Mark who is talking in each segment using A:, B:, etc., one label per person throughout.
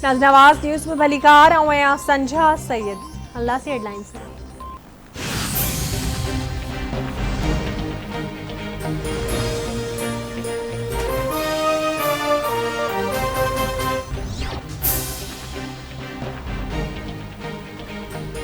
A: नवाज़ news में भलीकार ऐं संझा सैयद अल्लाह से हेडलाइंस।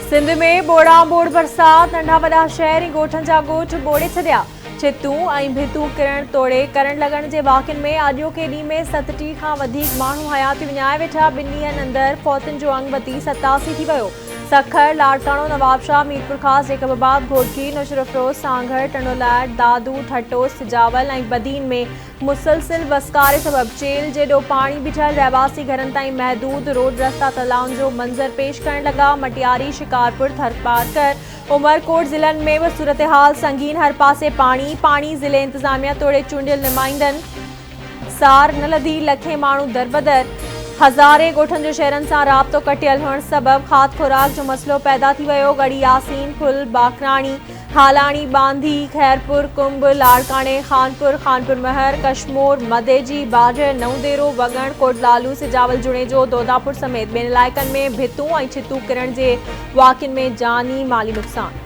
A: सिंध में बोड़ाबोड़ बरसात, नंढा वॾा शहर ऐं ॻोठनि जा ॻोठ ॿोड़े छॾिया। छितूं ऐं भितूं किरण तोड़े करंट लॻण जे वाक़िअनि में अॼोके ॾींहं में 37 खां वधीक माण्हू हयाती विञाए वेठा। 2 ॾींहंनि अंदरि फौतुनि जो अंग वधी 87 थी वियो। सखर, लाड़काणो, नवाबशाह, मीरपुर ख़ास, जेकबाबाद, घोटकी, नुशरफरोज़, सांगड़, टंडोलाड, दादू, ठटो, सिजावल ऐं बदीन में मुसलसिल वसकारे सबबि चेल जेॾो पाणी बिठल रहवासी घरनि ताईं महदूद रोड रस्ता तलाउनि जो मंज़र पेश करण लॻा। मटियारी, शिकारपुर, थरपारकर, उमरकोट ज़िलनि में बि सूरत हाल संगीन। हर पासे पाणी ज़िले इंतज़ामिया तोड़े चूंडियल नुमाइंदनि सार न लधी। लखे माण्हू दरबदर। हज़ारे ॻोठनि जो शहरनि सां राब्तो कटियल हुअण सबबि खाद खुराक जो मसइलो पैदा थी वियो। गढ़ी, यासीन, फुल, बाकराणी, हालाणी, बांधी, खैरपुर, कुंभ, लाड़काणे, खानपुर महर, कशमोर, मदेजी, बाझर, नवदेरो, वगण, कोटलालू, सिजावल, जुणेजो, दोदापुर समेत ॿियनि इलाइक़नि में भितूं ऐं छितूं किरण जे वाक़िअनि में जानी माली नुक़सान।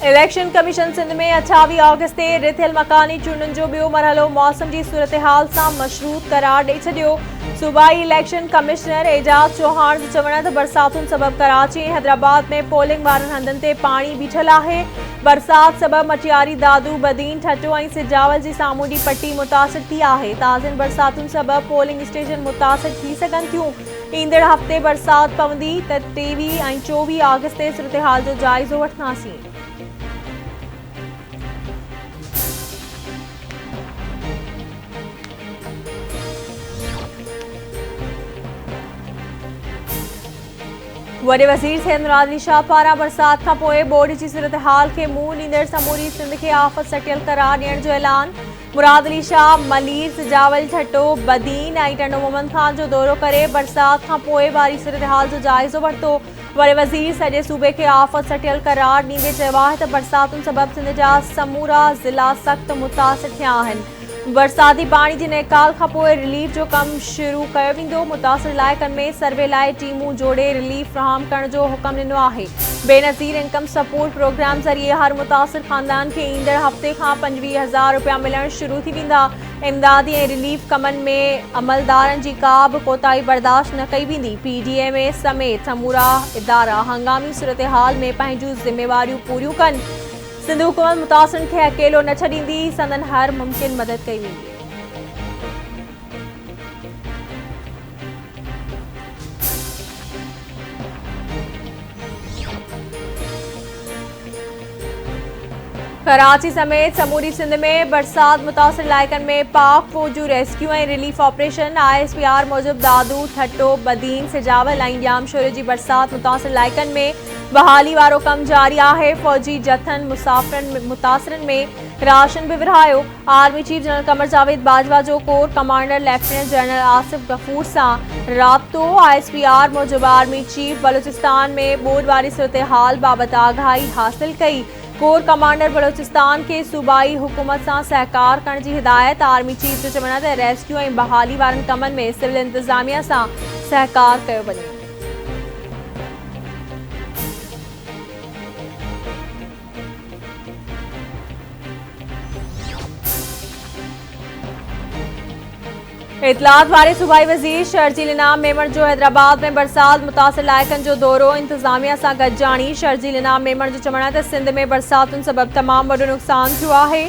A: इलेक्शन कमीशन सिंध में 28 ऑगस्ट ते रिथियल मकानी चूंडनि जो ॿियो मरहलो मौसम जी सूरत हाल सां मशरूत करार ॾेई छॾियो। सूबाई इलेक्शन कमिश्नर एजाज चौहान जो चवण आहे त बरसातुनि सबबि कराची ऐं हैदराबाद में पोलिंग वारनि हंधनि ते पाणी बीठल आहे। बरसात सबबि मटियारी, दादू, बदीन, ठटो ऐं सिजावल जी सामूंडी पट्टी मुतासिर थी आहे। ताज़नि बरसातुनि सबबि पोलिंग स्टेशन मुतासिर थी सघनि थियूं। ईंदड़ हफ़्ते बरसात पवंदी त 23 ऐं 24 ऑगस्ट ते सूरत हाल जो जाइज़ो वठंदासीं। वॾे वज़ीर सैयद मुराद अली शाह पारां बरसात खां पोइ बोर्ड जी सूरत हाल खे मुंहुं ॾींदड़ समूरी सिंध खे आफ़त सटियल करार ॾियण जो ऐलान। मुराद अली शाह मलीर, सिजावल, ठटो, बदीन ऐं टंडो मोहम्मद ख़ान जो दौरो करे बरसात खां पोइ वारी सूरत हाल जो जाइज़ो वरितो। वॾे वज़ीर सॼे सूबे खे आफ़त सटियल करार ॾींदे चयो आहे त बरसातुनि सबबि सिंध जा समूरा ज़िला सख़्त मुतासिर थिया आहिनि। बरसाती पाणी जी नेकाल खां पोइ रिलीफ जो कमु शुरू कयो वेंदो। मुतासिर इलाइक़नि में सर्वे लाइ टीमूं जोड़े रिलीफ फ़राहम करण जो हुकुम ॾिनो आहे। बेनज़ीर इनकम सपोर्ट प्रोग्राम ज़रिए हर मुतासिर ख़ानदान खे ईंदड़ हफ़्ते खां 25,000 रुपया मिलण शुरू थी वेंदा। इमदादी ऐं रिलीफ कमनि में अमलदारनि जी का बि कोताही बर्दाश्त न कई वेंदी। PDMA समेत समूरा इदारा हंगामी सूरत हाल में पंहिंजूं ज़िम्मेवारियूं पूरियूं कनि। सिंध हुकूमत मुतासिरनि खे अकेलो न छॾींदी, संदन हर मुमकिन मदद कई वेंदी। कराची समेत समूरी सिंध में बरसात मुतासिर इलाइक़नि में पाक फौजू रेस्क्यू ऐं रिलीफ ऑपरेशन। ISPR मूजिबि दादू, ठटो, बदीन, सिजावल ऐं जामशोरे जी बरसात मुतासिर इलाइक़नि में बहाली वारो कमु जारी आहे। फौजी जथनि मुतासिरनि में राशन बि विरहायो। Army chief general Qamar Javed Bajwa जो corps commander lieutenant general Asif Ghafoor सां राब्तो। ISPR मूजिबि आर्मी चीफ बलूचिस्तान में ॿोॾ वारी सूरत हाल बाबति आगाही हासिल कई। कोर कमांडर बलूचिस्तान खे सूबाई हुकूमत सां सहकार करण जी हिदायत। आर्मी चीफ जो चवणु आहे त रेस्क्यू ऐं बहाली वारनि कमनि में सिविल इंतज़ामिया सां सहकार कयो वञे। इतलात वारे सूबाई वज़ीर शर्जील इनाम मेमण जो हैदराबाद में बरसात मुतासिर इलाइक़नि जो दौरो इंतज़ामिया सां गॾिजाणी। शर्जील इनाम मेमण जो चवणु आहे त सिंध में बरसातुनि सबबि तमामु वॾो नुक़सान थियो आहे।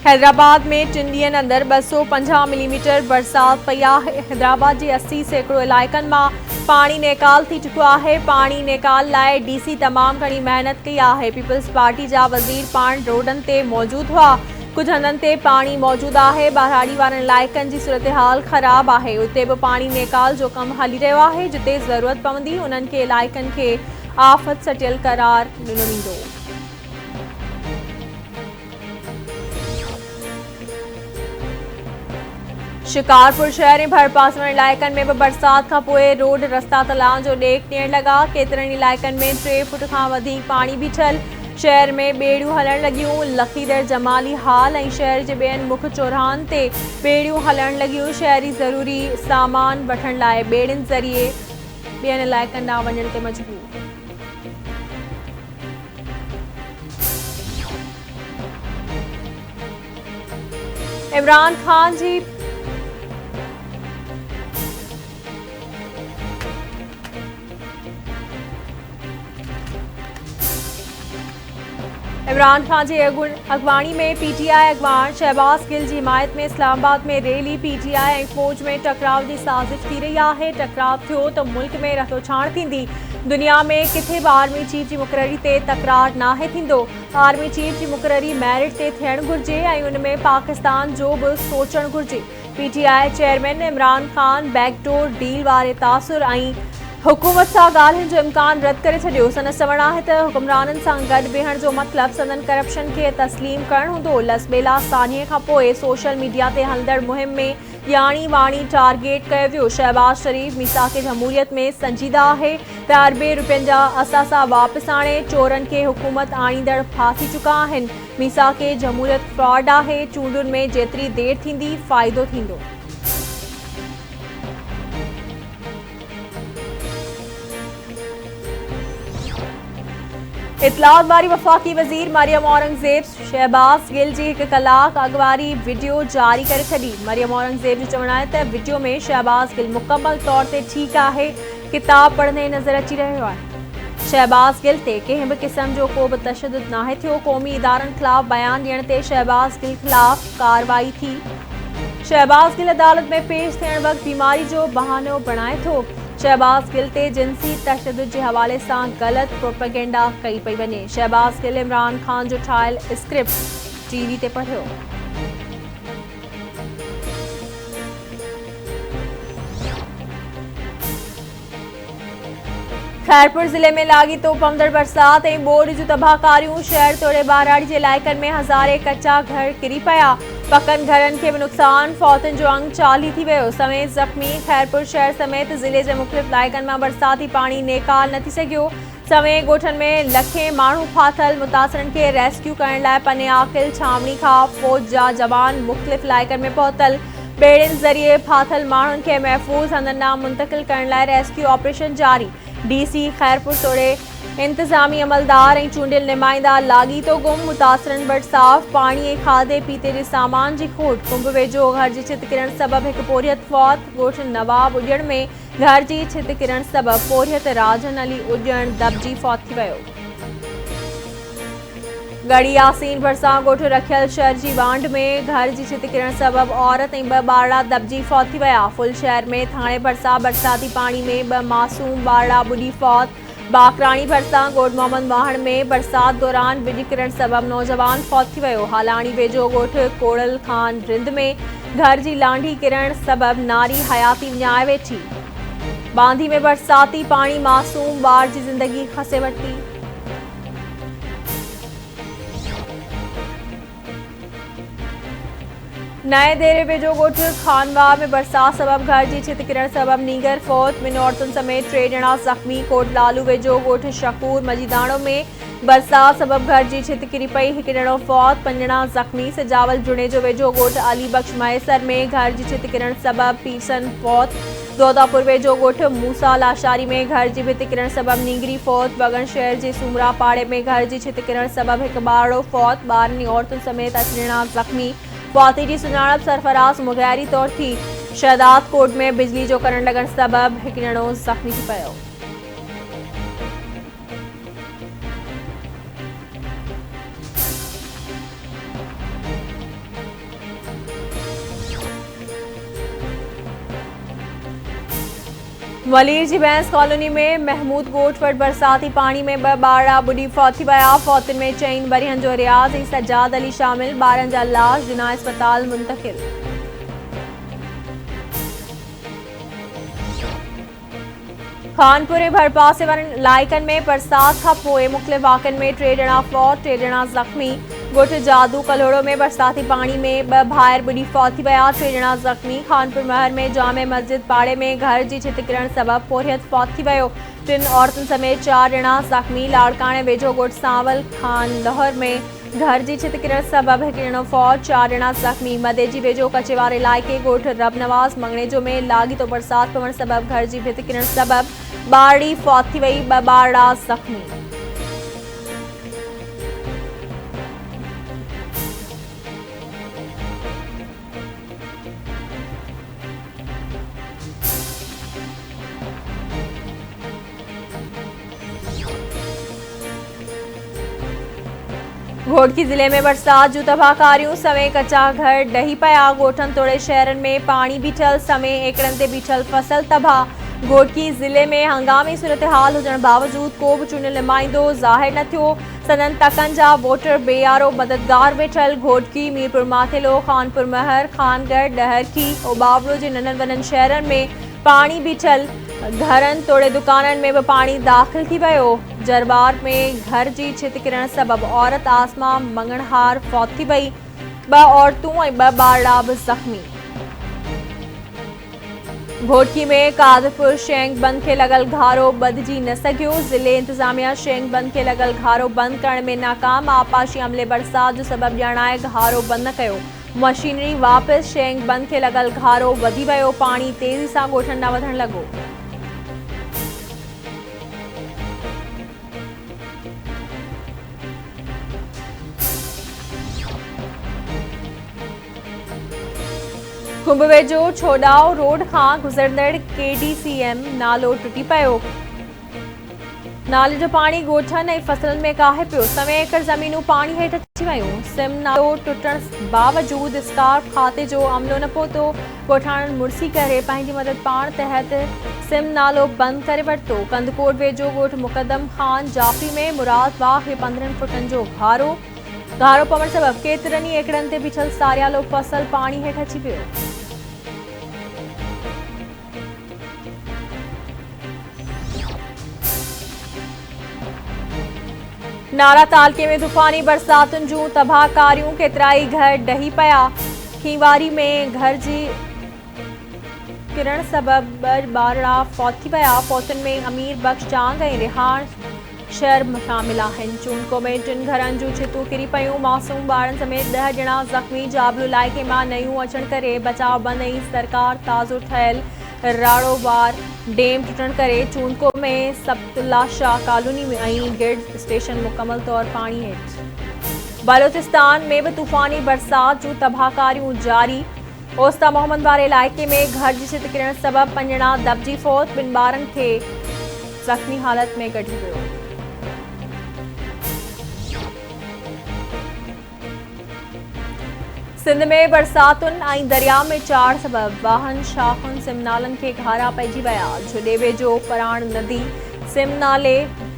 A: हैदराबाद में 3 ॾींहंनि अंदरि 250 मिलीमीटर बरसात पई आहे। हैदराबाद जे 80% इलाइक़नि मां पाणी नेकाल थी चुको आहे। पाणी नेकाल लाइ DC तमामु घणी महिनत कई आहे। पीपल्स पार्टी जा वज़ीर पाण रोडनि ते मौजूदु हुआ। कुझु हंधनि ते पाणी मौजूदु आहे। बहाड़ी वारनि इलाइक़नि जी सूरत हाल ख़राबु आहे। उते बि पाणी नेकाल जो कमु हली रहियो आहे। जिते ज़रूरत पवंदी उन्हनि खे इलाइक़नि खे आफ़त सटियल करार ॾिनो वेंदो। शिकारपुर शहर ऐं भरपासण इलाइक़नि में बि बरसात खां पोइ रोड रस्ता तलाउनि जो ॾेक ॾियण लॻा। केतिरनि इलाइक़नि में 3 फुट खां वधीक पाणी बीठल। शहर में बेड़ियूं हलण लगियूं। लखीदर जमाली हाल ऐं शहर जे ॿियनि मुख्य चौराहनि ते बेड़ियूं हलण लगियूं। शहरी ज़रूरी सामान वठण लाइ बेड़ियुनि ज़रिए ॿियनि इलाइक़नि ॾांहुं वञण ते मजबूर। इमरान खान जी अगवानी में पीटीआई अगवान शहबाज गिल जी हिमायत में इस्लामाबाद में रैली। पीटीआई ऐं फौज में टकराव जी साज़िश थी रही है। टकराव थियो त मुल्क में रतोछाण थींदी। दुनिया में किथे बि आर्मी चीफ जी मुक़ररी ते तकरार नाहे थींदो। आर्मी चीफ जी मुक़ररी मेरिट ते थियणु घुरिजे ऐं उन में पाकिस्तान जो बि सोचणु घुरिजे। PTI chairman Imran Khan backdoor deal वारे तासुर ऐं हुकूमत सां ॻाल्हियुनि जो इम्कान रद्द करे छॾियो। संदसि चवणु आहे त हुक्मराननि सां गॾु वेहण जो मतिलबु संदन करप्शन खे तस्लीम करणु हूंदो। लसबेला सान्हीअ खां पोइ सोशल मीडिया ते हलंदड़ मुहिम में याणी वाणी टारगेट कयो वियो। शहबाज शरीफ मीसाक जमहूरियत में संजीदा आहे त अरबे रुपयनि जा असासा वापसि आणे चोरनि खे हुकूमत आणींदड़ फासी चुका आहिनि। मीसाक जमहूरियत फ्रॉड आहे। चूंडुनि में जेतिरी देरि थींदी फ़ाइदो थींदो। इतलात वारी वफ़ाक़ी वज़ीर मरियम औरंगज़ेब शहबाज गिल जी 1 कलाक अॻुवारी वीडियो जारी करे छॾी। मरियम औरंगज़ेब जो चवणु आहे त वीडियो में शहबाज गिल मुकम्मल तौर ते ठीकु आहे, किताब पढ़ंदे नज़र अची रहियो आहे। शहबाज गिल ते कंहिं बि क़िस्म जो को बि तशद्दुद नाहे थियो। क़ौमी इदारनि ख़िलाफ़ बयान ॾियण ते शहबाज गिल ख़िलाफ़ कार्रवाई थी। शहबाज गिल अदालत में पेश थियण वक़्तु बीमारी जो बहानो बणाए थो। शहबाज गिल ते जिनसी तशद्दुद जे हवाले सां ग़लति प्रोपेगेंडा कई पई वञे। शहबाज गिल इमरान खान जो ठाहियल स्क्रिप्ट टीवी ते पढ़ियो। खैरपुर ज़िले में लाॻीतो पवंदड़ बरसात ऐं ॿोॾि जूं तबाहकारियूं। शहर तोड़े बाराड़ी जे इलाइक़नि में हज़ारे कचा घर किरी पिया। पकनि घरनि खे बि नुक़सान। फौतुनि जो अंग 40 थी वियो समेत ज़ख़्मी। खैरपुर शहर समेत ज़िले जे मुख़्तलिफ़ इलाइक़नि मां बरसाती पाणी नेकाल न थी सघियो। समेत ॻोठनि में लखें माण्हू फाथल। मुतासिरनि खे रेस्क्यू करण लाइ पने आकिल छावनी खां फ़ौज जा जवान मुख़्तलिफ़ इलाइक़नि में पहुतल। बेड़ियुनि ज़रिए फाथल माण्हुनि खे महफ़ूज़ हंधनि ॾांहुं मुंतक़िल करण लाइ रेस्क्यू ऑपरेशन जारी। डीसी खैरपुर तोड़े इंतज़ामी अमलदार ऐं चूंडियल नुमाइंदा लाॻीतो गुम। मुतासिरनि वटि साफ़ पाणी ऐं खाधे पीते जे सामान जी खोट। कुंभ वेझो घर जी छिति किरण सबबि हिकु पोरियत फौत। ॻोठ नवाब उॼण में घर जी छिति किरण सबबि पोरियत राजन अली उॼण दॿिजी फौत थी वियो। गढ़ी यासीन भरिसां ॻोठ रखियल शहर जी वांड में घर जी छिति किरण सबबि औरत ऐं 2 ॿारड़ा दॿिजी फौत थी विया। फुल शहर में थाणे भरिसां बरसाती पाणी में 2 मासूम ॿारड़ा ॿुॾी फौत। बाकराणी भरिसां ॻोठ मोहम्मद वाहण में बरसात दौरान बिॼ किरण सबबि नौजवान फौत थी वियो। हालाणी वेझो ॻोठ कोड़ल खान रिंद में घर जी लांढी किरण सबबि नारी हयाती विञाए वेठी। बांदी में बरसाती पाणी मासूम ॿार जी ज़िंदगी खसे वरिती। नए देरे वेझो ॻोठ खानवा में बरसात सबबि घर जी छिति किरण सबबि नीगर फौत। 2 औरतुनि समेत 3 ॼणा ज़ख़्मी। कोटलालू वेझो ॻोठ शकूर मजीदाणो में बरसात सबबि घर जी छिति किरी पई। 1 ॼणो फौत, 5 ॼणा ज़ख़्मी। सिजावल जुणेजो वेझो ॻोठ अलीबख्श मयसर में घर जी छिति किरण सबबि पीरसन फौत। दौदापुर वेझो ॻोठ मूसा लाशारी में घर जी भिति किरण सबबि नींगरी फौत। बगन शहर जे सूमरा पाड़े में घर जी छिति किरण सबबि 1 ॿारड़ो फौत। 12 औरतुनि समेत 8 ॼणा ज़ख़्मी। फौती जी सुञाणप सरफराज़ मुग़ैरी तौर थी। शहदाद कोट में बिजली जो करंट लॻण सबबि 1 ॼणो ज़ख़्मी थी पियो। वलीर जी बैंस कॉलोनी में महमूद ॻोठ वटि बरसाती पाणी में 2 ॿारड़ा ॿुॾी फौत थी विया। फौतुनि में 4 वरियनि जो रियाज़ ऐं सजाद अली शामिल। 12 जा लाश जिना अस्पताल मुंतक़िल। खानपुर ऐं भरपासे वारनि इलाइक़नि में बरसात खां पोइ मुख़्तलिफ़ वाक़िअनि में 3 ॼणा फौत, 3 ॼणा ज़ख़्मी। गोठ जादू कलोड़ो में बरसाती पानी में ब भायर बुढ़ी फौत थी विया, 3 ॼणा ज़ख़्मी। खानपुर महर में जामे मस्जिद पाड़े में घर जी छित किरण सबब पोरियत फौत थी वियो, 3 औरतुनि समेत 4 ॼणा ज़ख़्मी। लाड़काणे वेझो गोठ सांवल खान लहर में घर जी छित किरण सबब 1 ॼणो फौत, 4 ॼणा ज़ख़्मी। मदेजी वेझो कचेवार इलाइक़े गोठ रबनवाज़ मंगणेजो में लाॻीतो बरसात पवण सबब घर जी भित किरण सबब ॿारड़ी फौत थी वई, 2 ॿारड़ा ज़ख़्मी। घोटकी जिले में बरसात जूं तबाहकारियों समें कच्चा घर डही पिया, गोठन तोड़े शहरनि में पानी बीठल समें एकड़नि ते बीठल फसल तबाह। घोटकी जिले में हंगामी सूरत हाल हुजण बावजूद को बि चूंडियल नुमाइंदो ज़ाहिर न थियो, सदन तकनि जा वोटर बेयारो मददगार वेठल। घोटकी, मीरपुर माथेलो, खानपुर महर, खानगढ़, डहरकी, ओबावड़ो जे नंढनि वॾनि शहरनि में पानी बीठल, घरनि तोड़े दुकाननि में भी पानी दाख़िल थी वियो। जरबार में घर जी छित किरण सबब औरत आसमा मंगणहार फौत थी वई, 2 औरतूं ऐं 2 ॿारड़ा भी ज़ख़्मी। घोटकी में कादपुर शेंग बंद के लगल घारो बदिजी न सघियो, ज़िले इंतजामिया शेंग बंद के लगल घारो बंद करण में नाकाम। आपाशी अमले बरसात जो सबब ॼाणाए घारो बंद न कयो, मशीनरी वापसि। शेंग बंद के लगल घारो वधी वियो, पानी तेज़ी सां ॻोठनि ॾांहुं वधण लॻो। खुंभ वेझो छोडाव रोड खां गुज़रंदड़ KDCM नालो टुटी पियो, नाले जो पानी ॻोठनि ऐं फसलनि में काहे पियो, सवें एकड़ ज़मीनूं पाणी हेठि अची वियूं। सिम नालो टुटण बावजूद स्कार्फ खाते जो अमलो न पहुतो, ॻोठाणनि मुड़सी करे पंहिंजी मदद पाण तहत सिम नालो बंदि करे वरितो। कंदकोट वेझो ॻोठ मुक़दम खान जाफ़ी में मुराद बाग खे 15 फुटनि जो घारो पवण सबब केतिरनि ई एकड़नि ते बीठल सारियालो फसल पाणी हेठि अची वियो। नारा तालके में तूफ़ानी बरसातुनि जूं तबाहकारियूं, केतिराई घर डही पिया। खींवारी में घर जी किरण सबब 2 ॿारड़ा फौत थी विया, फौतुनि में अमीर बख्श चांग ऐं रिहान शहर शामिल आहिनि। चूनको में 3 घरनि जूं छितूं किरी पयूं, मासूम ॿारनि समेत 10 ॼणा ज़ख़्मी। जाबलू इलाइक़े मां नयूं अचण करे बचाव बंदि ऐं सरकार ताज़ो ठहियल राड़ोवार डेम टुटण करे चूनको में सबतुल्ला कॉलोनी में ऐं गिर्ड स्टेशन मुकमल तौर पाणी हेठि। बलोचिस्तान में भी तूफ़ानी बरसात जूं तबाहकारियूं जारी, ओस्ता मोहम्मद वारे इलाइक़े में घर जी छित किरण सबब 5 ॼणा दबजी फौत, 2 ॿारनि खे ज़ख़्मी हालत में कढी वियो। सिंध में बरसातुनि ऐं दरिया में चाड़ सबब वाहन शाखुनि सिमनालनि खे घारा पइजी विया। झुॾे वेझो पराण नदी सिमनाले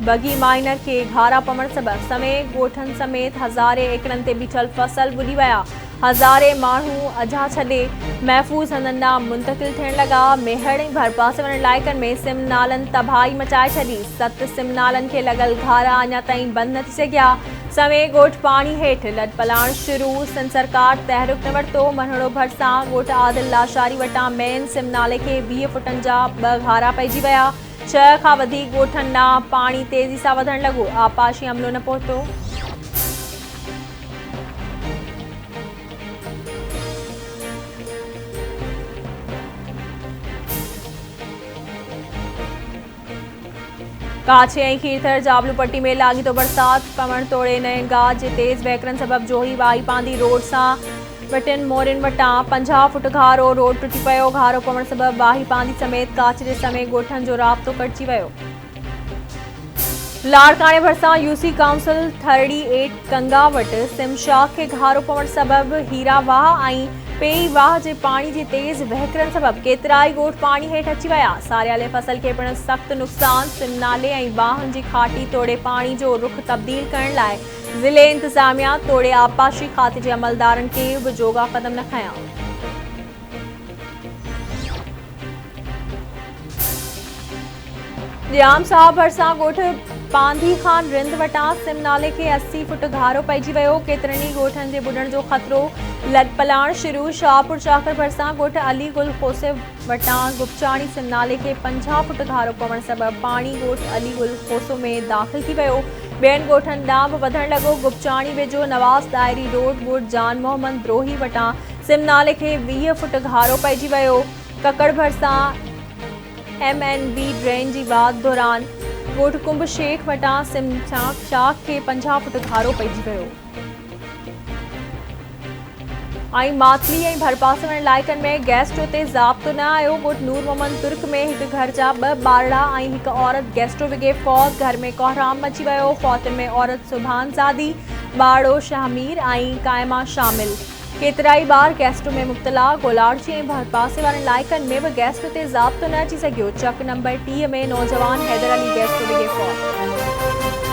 A: बगी माइनर खे घारा पवण सबब समें ॻोठनि समेत हज़ारे एकड़नि ते बीठल फसल ॿुॾी विया। हज़ारे माण्हू अझा छॾे महफ़ूज़ हंधनि ॾांहुं मुंतक़िल थियण लॻा। मेहड़ ऐं भरपासे वारनि इलाइक़नि में सिमनालनि तबाही मचाए छॾी, 7 सिमनालनि खे लॻल घारा अञा ताईं बंदि न थी सघिया। समें ॻोठ पाणी हेठि लॾपलाण शुरू, सिंध सरकार तहरुक न वरितो। मनहड़ो भरिसां ॻोठ आदिल लाशारी वटां मेन सिमनाले खे 20 फुटनि जा 2 घारा पइजी विया। 6 खां वधीक ॻोठनि ॾांहुं पाणी तेज़ी सां वधण लॻो, आपाशी अमलो न पहुतो। काछे ऐं खीरथर जाबलू पट्टी में लाॻीतो बरसात पवण तोड़े नए गाज जे तेज़ वहिकरनि सबब जोही वाई पांदी रोड सां 2 मोरियुनि वटां 50 फुट घारो रोड टुटी पियो। घारो पवण सबब वाही पांदी समेत काचरे समेत ॻोठनि जो राब्तो कटिजी वियो। लाड़काणे भरिसां यूसी काउंसिल थरड़ी 8 कंगा वटि सिमशाख खे घारो पवण सबब हीरा वाह ऐं पेई वाह जे पाणी जे तेज़ वहिकरनि सबब केतिराई ॻोठ पाणी हेठि अची विया। सारियाले फसल खे पिणु सख़्तु नुक़सान, सिमनाले ऐं वाहनि जी खाटी तोड़े पाणी जो रुख तब्दील करण लाइ ज़िले इंतज़ामिया तोड़े आपाशी खाते जे अमलदारनि के बि जोगा क़दम न खंया। ॼाम साहब भरिसां ॻोठ पांधी खान रिंद वटां सिम नाले खे 80 फुट घारो पइजी वियो। केतिरनि ई ॻोठनि जे ॿुॾण जो ख़तरो लॾपलाण शुरू। शाहपुर चाकर भरिसां ॻोठ अली गुल खोसे वटां गुपचाणी सिम नाले खे 50 फुट घारो पवण सबबि पाणी ॻोठ अली गुल खोसो में दाख़िल थी वियो। ॿियनि ॻोठनि ॾांहुं बि वधण लॻो। गुपचाणी वेझो नवाज़ दायरी रोड ॻोठ जान मोहम्मद द्रोही वटां सिम नाले खे 20 फुट घारो पइजी वियो। ककड़ भरिसां MNB ड्रेन जी वाध दौरान ॻोठ कुंभ शेख वटां सिम शाख खे 50 फुट घारो पइजी वियो। मातली ऐं भरपासे वारनि इलाइक़नि में गैस्ट्रो ते ज़ाब्तो न आयो। ॻोठ नूर मोहम्मद तुर्क में हिक घर जा 2 ॿारड़ा ऐं हिक औरत गैस्ट्रो विघे फौत। घर में कोहराम मची वियो। फौतनि में औरत सुभान ज़ादी, ॿारड़ो शाहमीर ऐं कायमा शामिल। केतिरा ई ॿार गैस्ट्रो में मुब्तला। गोलाड़ची ऐं भरपासे वारनि इलाइक़नि में बि गैस्ट्रो ते ज़ाब्तो न अची सघियो। चक नंबर 30 में नौजवान हैदर अली गैस्ट्रो विघे फौत।